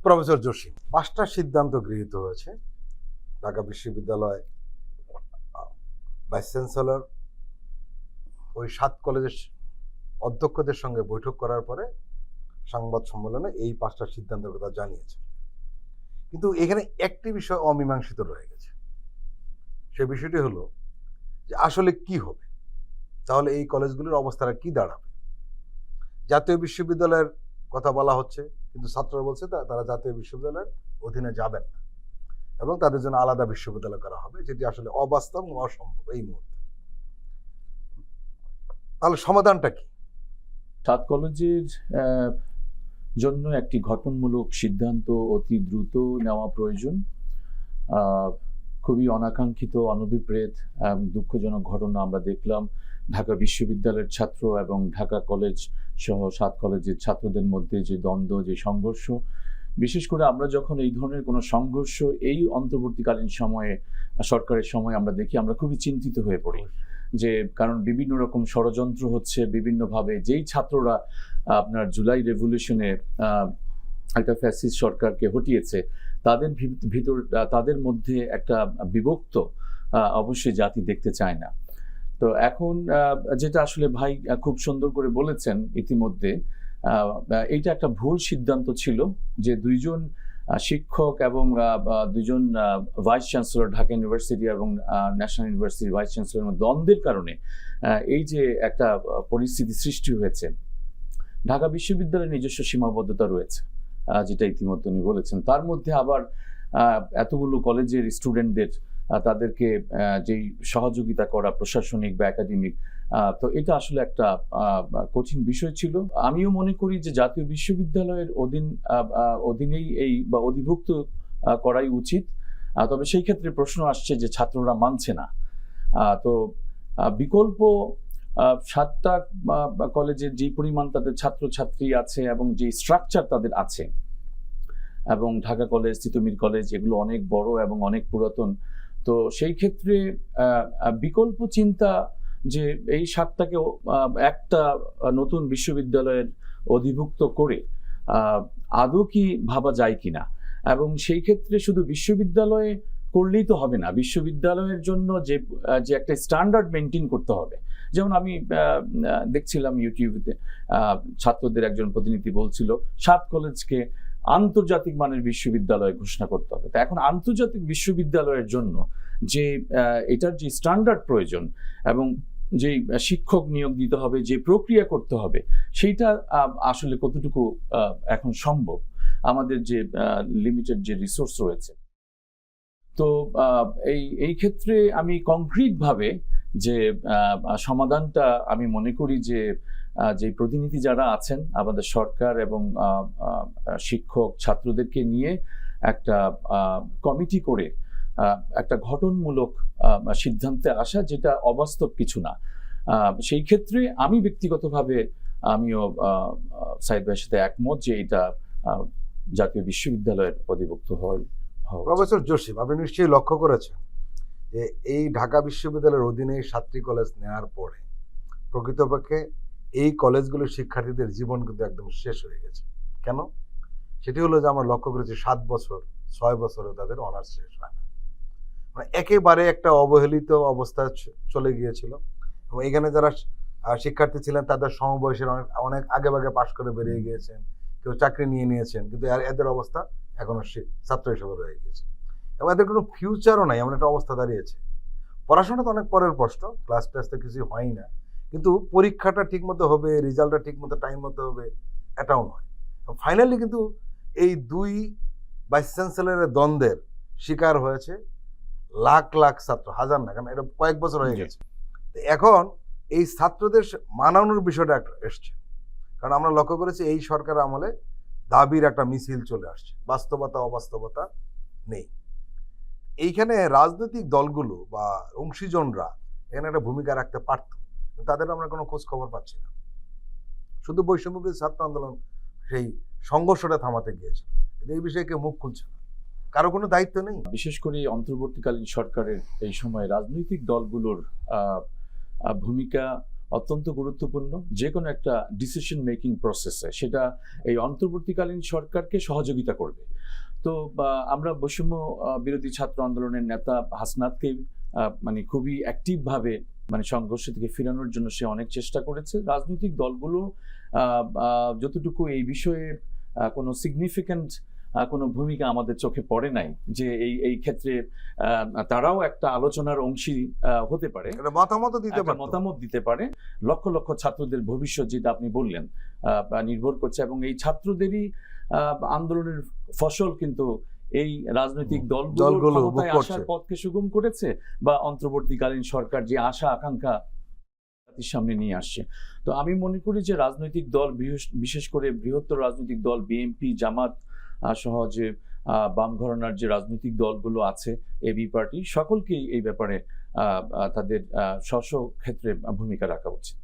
Professor Jasim, 5টা সিদ্ধান্ত গৃহীত হয়েছে। ঢাকা বিশ্ববিদ্যালয় ভাইস চ্যান্সেলর ওই 7 কলেজের অধ্যক্ষদের সঙ্গে বৈঠক করার পরে সংবাদ সম্মেলনে এই 5টা সিদ্ধান্তের কথা জানিয়েছে। কিন্তু এখানে একটি বিষয় অমীমাংসিত রয়ে গেছে। সে বিষয়টি হলো যে আসলে কি হবে, তাহলে এই কলেজগুলোর অবস্থাটা কি দাঁড়াবে। জাতীয় বিশ্ববিদ্যালয়ের কথা বলা হচ্ছে, কিন্তু ছাত্ররা বলছে তারা জাতীয় বিশ্ববিদ্যালয়ের অধীনে যাবেন না এবং তাদের জন্য আলাদা বিশ্ববিদ্যালয় করা হবে, যেটি আসলে অবাস্তব ও অসম্ভব এই মুহূর্তে। তাহলে সমাধানটা কি? 7 কলেজের জন্য একটি গঠনমূলক সিদ্ধান্ত অতি দ্রুত নেওয়া প্রয়োজন। খুবই অনাকাঙ্ক্ষিত, অনভিপ্রেত দুঃখজনক ঘটনা আমরা দেখলাম ঢাকা বিশ্ববিদ্যালয়ের ছাত্র এবং ঢাকা কলেজ সহ 7 কলেজের ছাত্রদের মধ্যে যে দ্বন্দ্ব, যে সংঘর্ষ। বিশেষ করে আমরা যখন এই ধরনের কোনো সংঘর্ষ এই অন্তর্বর্তীকালীন সময়ে সরকারের সময় আমরা দেখি, আমরা খুবই চিন্তিত হয়ে পড়ি। যে কারণ বিভিন্ন রকম ষড়যন্ত্র হচ্ছে বিভিন্নভাবে। যেই ছাত্ররা আপনার জুলাই রেভলিউশনে একটা ফ্যাসিস্ট সরকারকে হটিয়েছে, তাদের ভিতর তাদের মধ্যে একটা বিভক্ত অবশ্যই জাতি দেখতে চায় না। তো এখন যেটা আসলে ভাই খুব সুন্দর করে বলেছেন ইতিমধ্যে, এইটা একটা ভুল সিদ্ধান্ত ছিল যে 2জন শিক্ষক এবং 2জন ভাইস চ্যান্সেলর, ঢাকা ইউনিভার্সিটি এবং ন্যাশনাল ইউনিভার্সিটির ভাইস চ্যান্সেলর দ্বন্দ্বের কারণে এই যে একটা পরিস্থিতি সৃষ্টি হয়েছে। ঢাকা বিশ্ববিদ্যালয়ের নিজস্ব সীমাবদ্ধতা রয়েছে, যেটা ইতিমধ্যে উনি বলেছেন। তার মধ্যে আবার এতগুলো কলেজের স্টুডেন্টদের তাদেরকে যেই সহযোগিতা করা প্রশাসনিক বা একাডেমিক, তো এটা আসলে একটা কঠিন বিষয় ছিল। আমিও মনে করি যে জাতীয় বিশ্ববিদ্যালয়ের অধীনেই এই বা অধিভুক্ত করাই উচিত। তবে সেই ক্ষেত্রে প্রশ্ন আসছে যে ছাত্ররা মানছে না। তো বিকল্প 7টা কলেজের যে পরিমাণ তাদের ছাত্রছাত্রী আছে এবং যে স্ট্রাকচার তাদের আছে, এবং ঢাকা কলেজ, তিতুমির কলেজ, এগুলো অনেক বড় এবং অনেক পুরাতন। তো সেই ক্ষেত্রে বিকল্প চিন্তা যে এই 7টাকে একটা নতুন বিশ্ববিদ্যালয়ের অধিভুক্ত করে আদৌ কি ভাবা যায় কিনা। এবং সেই ক্ষেত্রে শুধু বিশ্ববিদ্যালয়ে করলেই তো হবে না, বিশ্ববিদ্যালয়ের জন্য যে একটা স্ট্যান্ডার্ড মেনটেন করতে হবে। যেমন আমি দেখছিলাম ইউটিউবে ছাত্রদের একজন প্রতিনিধি বলছিল 7 কলেজকে আন্তর্জাতিক মানের বিশ্ববিদ্যালয় ঘোষণা করতে হবে। তা এখন আন্তর্জাতিক বিশ্ববিদ্যালয়ের জন্য যে এটার যে স্ট্যান্ডার্ড প্রয়োজন এবং যে শিক্ষক নিয়োগ দিতে হবে, যে প্রক্রিয়া করতে হবে, সেইটা আসলে কতটুকু এখন সম্ভব আমাদের যে লিমিটেড যে রিসোর্স রয়েছে। তো এই ক্ষেত্রে আমি কংক্রিট ভাবে যে সমাধানটা আমি মনে করি যে প্রতিনিধি যারা আছেন আমাদের সরকার এবং শিক্ষক ছাত্রদেরকে নিয়ে একটা কমিটি করে একটা গঠনমূলক সিদ্ধান্তে আসা, যেটা অবাস্তব কিছু না। সেই ক্ষেত্রে আমি ব্যক্তিগতভাবে আমিও সাইদ ভাইয়ের সাথে একমত যে এটা জাতীয় বিশ্ববিদ্যালয়ের অধিভুক্ত হয়। প্রফেসর জসিম, আপনি নিশ্চয়ই লক্ষ্য করেছেন যে এই ঢাকা বিশ্ববিদ্যালয়ের অধীনে 7টি কলেজ নেওয়ার পরে প্রকৃতপক্ষে এই কলেজগুলোর শিক্ষার্থীদের জীবন কিন্তু একদম শেষ হয়ে গেছে। কেন? সেটি হলো যে আমরা লক্ষ্য করেছি 7 বছর 6 বছরেও তাদের অনার্স শেষ হয় না। মানে একেবারে একটা অবহেলিত অবস্থায় চলে গিয়েছিল। এবং এখানে যারা শিক্ষার্থী ছিলেন তাদের সমবয়সের অনেক আগে ভাগে পাশ করে বেরিয়ে গিয়েছেন, কেউ চাকরি নিয়ে নিয়েছেন, কিন্তু এদের অবস্থা এখনো ছাত্র হিসেবে রয়ে গিয়েছে এবং এদের কোনো ফিউচারও নাই, এমন একটা অবস্থা দাঁড়িয়েছে। পড়াশোনা তো অনেক পরের প্রশ্ন, ক্লাস টেস্ট তো কিছুই হয়ই না, কিন্তু পরীক্ষাটা ঠিক মতো হবে, রেজাল্টটা ঠিক মতো টাইম মতো হবে, এটাও নয়। ফাইনালি কিন্তু এই 2 ভাইস চ্যান্সেলরের দ্বন্দ্বের শিকার হয়েছে লাখ লাখ ছাত্র, হাজার না, কারণ এটা কয়েক বছর হয়ে গেছে। এখন এই ছাত্রদের মানানোর বিষয়টা এসছে, কারণ আমরা লক্ষ্য করেছি এই সরকার আমলে দাবির একটা মিছিল চলে আসছে, বাস্তবতা অবাস্তবতা নেই। এইখানে রাজনৈতিক দলগুলো বা অংশীজনরা এখানে একটা ভূমিকা রাখতে পারত, তাদের আমরা কোনো খোঁজ খবর পাচ্ছি না। শুধু বৈষম্যবিরোধী ছাত্র আন্দোলন সেই সংঘর্ষটা থামাতে গিয়েছিল, কিন্তু এই বিষয়ে কেউ মুখ খুলছে না, কারো কোনো দায়িত্ব নেই। বিশেষ করে অন্তর্বর্তীকালীন সরকারের এই সময় রাজনৈতিক দলগুলোর ভূমিকা অত্যন্ত গুরুত্বপূর্ণ। যে কোনো একটা ডিসিশন মেকিং প্রসেসে সেটা এই অন্তর্বর্তীকালীন সরকারকে সহযোগিতা করবে। তো আমরা বৈষম্য বিরোধী ছাত্র আন্দোলনের নেতা হাসনাতকে মানে খুবই অ্যাক্টিভ ভাবে মানে সংঘর্ষ থেকে ফেরানোর জন্য সে অনেক চেষ্টা করেছে। রাজনৈতিক দলগুলো যতটুকু এই বিষয়ে কোনো সিগনিফিক্যান্ট কোনো ভূমিকা আমাদের চোখে পড়ে নাই, যে এই ক্ষেত্রে তারাও একটা আলোচনার অংশী হতে পারে, মতামত দিতে পারে। লক্ষ লক্ষ ছাত্রদের ভবিষ্যৎ, যেটা আপনি বললেন, নির্ভর করছে, এবং এই ছাত্রদেরই আন্দোলনের ফসল কিন্তু এই রাজনৈতিক দলগুলো ক্ষমতায় আসার পথকে সুগম করেছে, বা অন্তর্বর্তীকালীন সরকার যে আশা আকাঙ্ক্ষা জাতির সামনে নিয়ে আসছে। তো আমি মনে করি যে রাজনৈতিক দল, বিশেষ করে বৃহত্তর রাজনৈতিক দল বিএনপি, জামাত সহ যে বাম ঘরানার যে রাজনৈতিক দলগুলো আছে, এবি পার্টি, সকলকেই এই ব্যাপারে তাদের স্ব স্ব ক্ষেত্রে ভূমিকা রাখা উচিত।